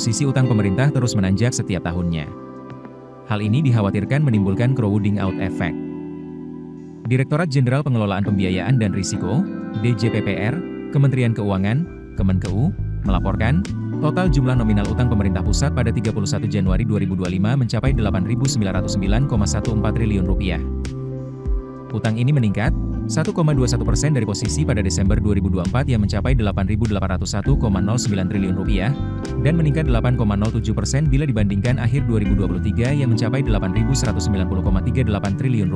posisi utang pemerintah terus menanjak setiap tahunnya. Hal ini dikhawatirkan menimbulkan crowding out effect. Direktorat Jenderal Pengelolaan Pembiayaan dan Risiko, DJPPR, Kementerian Keuangan, Kemenkeu, melaporkan, total jumlah nominal utang pemerintah pusat pada 31 Januari 2025 mencapai Rp8.909,14 triliun. Utang ini meningkat 1,21% dari posisi pada Desember 2024 yang mencapai Rp8.801,09 triliun dan meningkat 8,07% bila dibandingkan akhir 2023 yang mencapai Rp8.190,38 triliun,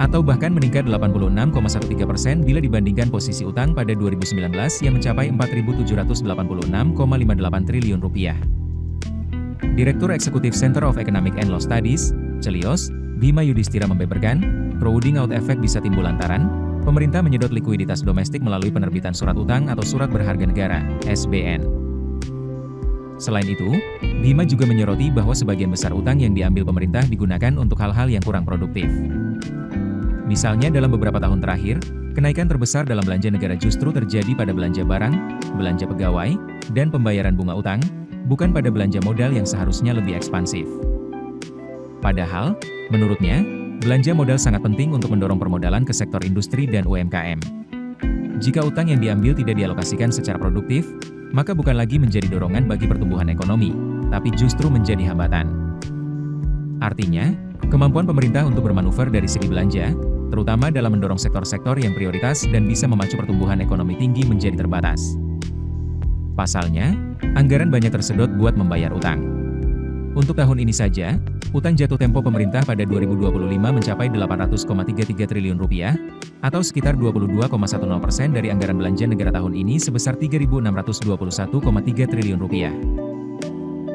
atau bahkan meningkat 86,13% bila dibandingkan posisi utang pada 2019 yang mencapai Rp4.786,58 triliun. Direktur Eksekutif Center of Economic and Law Studies, Celios, Bima Yudhistira membeberkan, crowding out effect bisa timbul lantaran pemerintah menyedot likuiditas domestik melalui penerbitan surat utang atau surat berharga negara, SBN. Selain itu, Bima juga menyoroti bahwa sebagian besar utang yang diambil pemerintah digunakan untuk hal-hal yang kurang produktif. Misalnya dalam beberapa tahun terakhir, kenaikan terbesar dalam belanja negara justru terjadi pada belanja barang, belanja pegawai, dan pembayaran bunga utang, bukan pada belanja modal yang seharusnya lebih ekspansif. Padahal, menurutnya, belanja modal sangat penting untuk mendorong permodalan ke sektor industri dan UMKM. Jika utang yang diambil tidak dialokasikan secara produktif, maka bukan lagi menjadi dorongan bagi pertumbuhan ekonomi, tapi justru menjadi hambatan. Artinya, kemampuan pemerintah untuk bermanuver dari segi belanja, terutama dalam mendorong sektor-sektor yang prioritas dan bisa memacu pertumbuhan ekonomi tinggi menjadi terbatas. Pasalnya, anggaran banyak tersedot buat membayar utang. Untuk tahun ini saja, utang jatuh tempo pemerintah pada 2025 mencapai Rp800,33 triliun, atau sekitar 22,10% dari anggaran belanja negara tahun ini sebesar Rp3.621,3 triliun.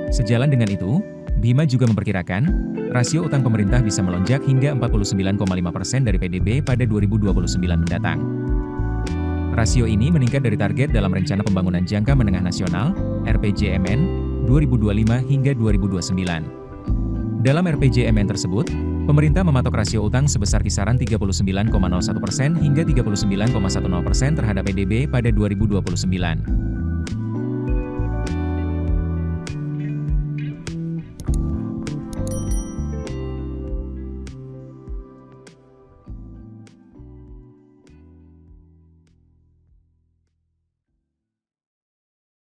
Sejalan dengan itu, Bima juga memperkirakan, rasio utang pemerintah bisa melonjak hingga 49,5% dari PDB pada 2029 mendatang. Rasio ini meningkat dari target dalam Rencana Pembangunan Jangka Menengah Nasional, RPJMN, 2025 hingga 2029. Dalam RPJMN tersebut, pemerintah mematok rasio utang sebesar kisaran 39,01% hingga 39,10% terhadap PDB pada 2029.